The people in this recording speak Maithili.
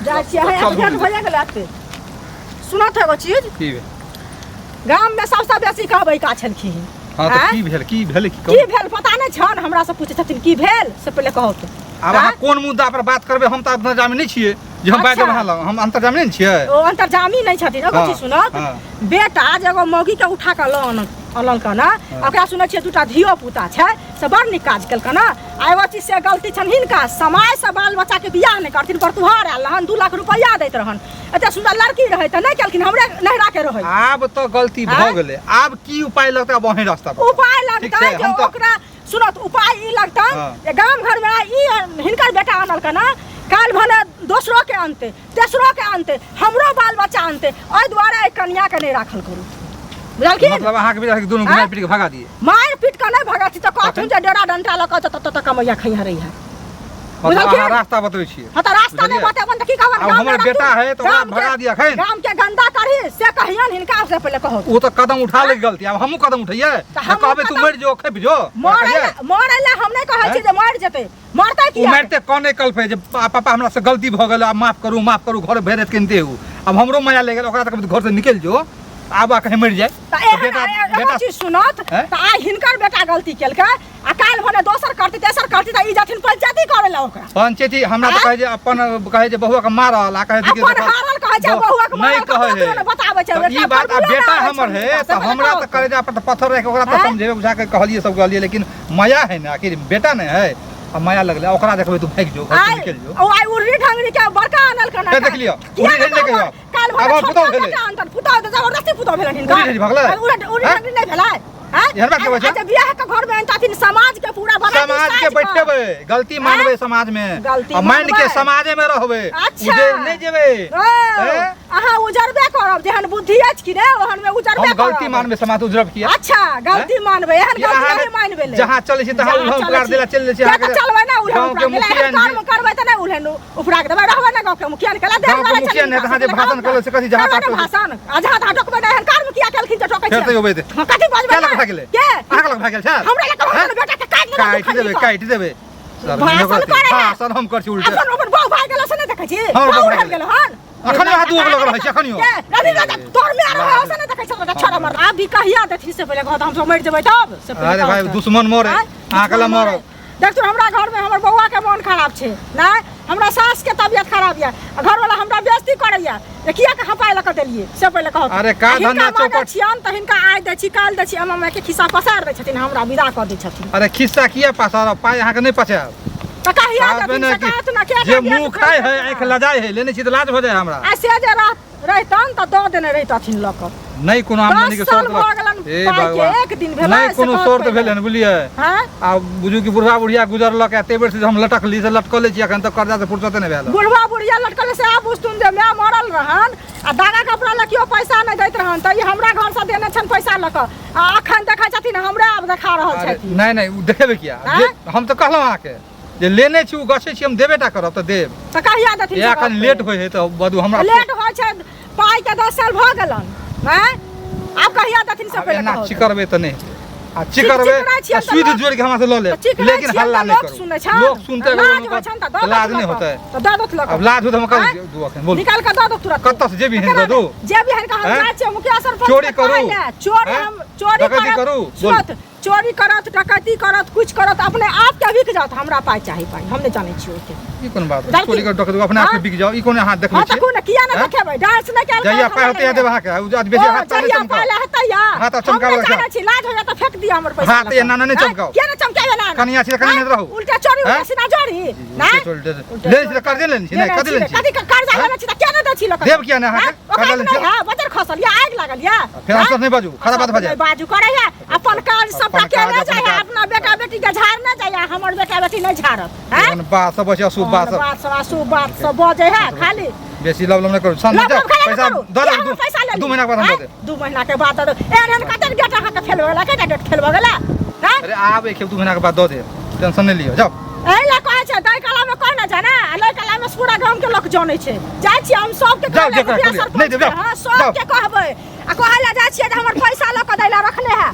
जा छी है भेंट भइया गेल आते सुनत है वो चीज की गाम में सबसे बेसी कहबै का छलखिन हां तो की भेल की भेल पता नै छन हमरा से पूछे छथिन की भेल से पहले कहौ तो अब अहाँ कोन मुद्दा पर बात करबै हम त अंतर्जामी नै छियै जे हम बात रहल हम अंतर्जामी नै छियै ओ अंतर्जामी नै छथिन एगो चीज सुनत बेटा जगो मौगी के उठा के अलल का ना ओकरा सुनै छियै दुटा धियो पुता छै से बड़ निक काज केलक ना आ एगो चीज से गलती छन हिनका समय से बाल बच्चा के बियाह नै करथिन पर तुहार आल रहन 2 लाख रुपया दैत रहन एते सुंदर लड़की रहे त नै केलखिन हमरे नहरा के रहे आब तो गलती भ गेलै आब की उपाय लगतै अब वही रास्ता उपाय लगतै जे ओकरा सुनत उपाय ई लगतै जे गाम घर में ई हिनकर बेटा आनल का ना काल भने दोसरो के आनते तेसरो के आनते हमरो बाल बच्चा आनते ओइ द्वारा कन्या के नै राखल करू बुझलखिन मतलब अहाँ के बेटा के दोनों मार पीट के भगा दिए मार पीट के नै भगाती त कहथुन जे डेरा डंटा ल के त कमैया खैया रही है मतलब अहाँ रास्ता बतबै छियै हां त रास्ता नै बतेबन त की कहबन अब हमर बेटा है तो भगा दिया खैन गाम के गंदा करही से कहियन हिनका से पहले कहो वो तो कदम उठा ले गलती अब हमहु कदम उठाइए कहबे तू मर जो खैब जो मरैला हम नै कहै छी जे मर जेतै मरतै की मरते कोने कल पे जे पापा हमरा से गलती भ गेल अब माफ करू घर भेरत केनते हूं अब हमरो माया ले गेल ओकरा तक घर से निकल जो आब कहीं मर जाए बेटा चीज सुनत त आ हिनकर बेटा गलती केलक आ काल भने दोसर करती तेसर करती त ई जथिन पंचायती करे ला ओकरा पंचायती हमरा त कहे जे अपन कहे जे बहुआ के मारल आ कहे कि अपन हारल कहे जे बहुआ के नहीं कहे है बताबै छै ई बात आ बेटा हमर है त हमरा त करे जे अपन पत्थर रख ओकरा त समझे बुझा के कहलिए सब कहलिए लेकिन माया है ना आखिर बेटा नहीं है अब माया लगले ओकरा देखबै तू भाग जो घर से निकल जो ओ आई उर्री ढंगरी के बड़का आनल कना देख लियो उर्री ढंगरी के काल भने फुटो भेले फुटो जबरदस्ती फुटो भेले हिनका उर्री भगले उर्री ढंगरी नै भेलै यहरबा के बच्चा बियाह के घर में अंताथिन समाज के पूरा बना समाज के बैठेबे गलती मानबे समाज में और माइन के समाजे में रहबे उधर नहीं जेबे अहाँ उजरबे करब जेहन बुद्धि अछि कि रे ओहन में उजरबे हम गलती मानबे समाज उजरब किया अच्छा गलती मानबे एहन गलती नहीं मानबे ले जहां चले छी तहां उल्हा उपकार देला चल छी अहाँ के चलबे ना उल्हा उपकार काम करबे त नहीं उल्हा उपकार देबे रहबे ना गांव के मुखिया ने कला दे मुखिया ने तहां जे भाषण करले से कथि जहां तक भाषण जहां तक टकबे ना एहन कार मुखिया केलखिन त टकै छै फेर त होबे दे कथि बाजबे भागले के आग लग भागल छ हमरा लग बेटा के काट देबे भाषण हम कर छी उल्टा अपन अपन बाऊ भाग गेल से नै देखै छी बाऊ भाग गेल हन अखन हाथ दुख लग रहै छै अखनियो रवि राजा तोर में रह से नै देखै छ छोरा मर आ भी कहिया देथि से पहले कहत हम सब मर जेबै तब से पहले अरे भाई दुश्मन मोरे आ कला मोर देख तू हमरा घर में हमर बौआ के मन खराब छै ना हमरा सास के तबियत खराब या घर वाला हमरा बेइज्जती करैया ए किया के हपाय ल क देलिए से पहले कहत अरे का धन्ना चौपट छियन त हिनका आइ दै छी काल दै छी अम्मा के खिस्सा पसार दै छथिन हमरा विदा क दै छथिन अरे खिस्सा किया पसार पाय अहाँ के नहीं पचा त कहिया देथिन ना के जे मुंह खाय है आंख लजाय है लेने छी त लाज हो जाय हमरा आ से जे रहतन त द देने रहतथिन ल क नहीं कोनो आमदनी के शर्त ए भगवान एक दिन भेलै नहीं कोनो शर्त भेलै न बुझलिए हां आ बुझू कि बुढ़वा बुढ़िया गुजरलक आ तेबर से हम लटकली से लटकले छी अखन त कर्जा से फुर्सत नहीं भेल बुढ़वा बुढ़िया लटकले से आ बुझतुन जे मैं मरल रहन आ दागा कपड़ा ल कियो पैसा नहीं दैत रहन त ई हमरा घर से देने छन पैसा ल क आ अखन देखै छथिन हमरा अब देखा रहल छथिन नहीं नहीं देखेबे किया हम त कहलौ अहाँ के जे लेने छी उ गछे छी हम देबेटा करब त देब त कहिया देथिन या अखन लेट होय है त बदू हमरा लेट होय छै पाई के 10 साल भ गेलन हैं अब कहिया देथिन से पहले ना चिकरबे त नहीं आ चिकरबे सुध जोड़ के हमरा से ल ले लेकिन हल्ला नहीं करो लोग सुनते लाज नहीं होता है त द दत अब लाज हो त हम कर दू अखन बोल निकाल के द दो तुरंत कत से जे भी है दो जे भी है का हम जाय छै मुखिया सरपंच चोरी करू चोरी करू बोल चोरी करत डकैती करत कुछ करत अपने आप के बिक जात हमरा पाई चाहि पाई हम नहीं जाने छी ओके ई कोन बात चोरी कर डकैती अपने आप के बिक जाओ ई कोन हाथ देखले छी हां त कोन किया ना देखेबै डांस नहीं कर जइया पाय होते देबा के आज बेसी हाथ तारे चमका हाथ चमकावे जाने छी लाज हो जा त फेंक दिया हमर पैसा हाथ एना नहीं चमकाओ के ना चमकावे ना कनिया छी कनिया नहीं रहू उल्टा चोरी हो से ना जोड़ी ना ले से कर दे लेन छी नहीं कर दे लेन छी कथि कर्जा लेना छी त के ना द छी लोक देब किया ना हां कर लेन छी हां बजर खसल या आग लागल या फिर हम नहीं बाजू खराब बात भजे बाजू करे है अपन काज सबटा के ना जाय अपना बेटा बेटी के झाड़ ना जाय हमर बेटा बेटी नहीं झाड़त हैं बात सब बचे अशुभ बात अशुभ बात सब बजे है खाली बेसी लवलम नहीं करू सन जा पैसा दो महीना के बाद हम दे 2 महीना के बाद एहन कते गेट अहाँ के फेल होला के गेट फेल भ गेला अरे आब एक 2 महीना के बाद दो दे टेंशन नहीं लियो जाओ ए ला कहै छै दाई कला में कोन जाना लय कला में पूरा गांव के लोग जानै छै जाय छी हम सब के कहबै नहीं देबे हां सब के कहबै आ कहला जाय छी हमर पैसा ल क दैला रखले है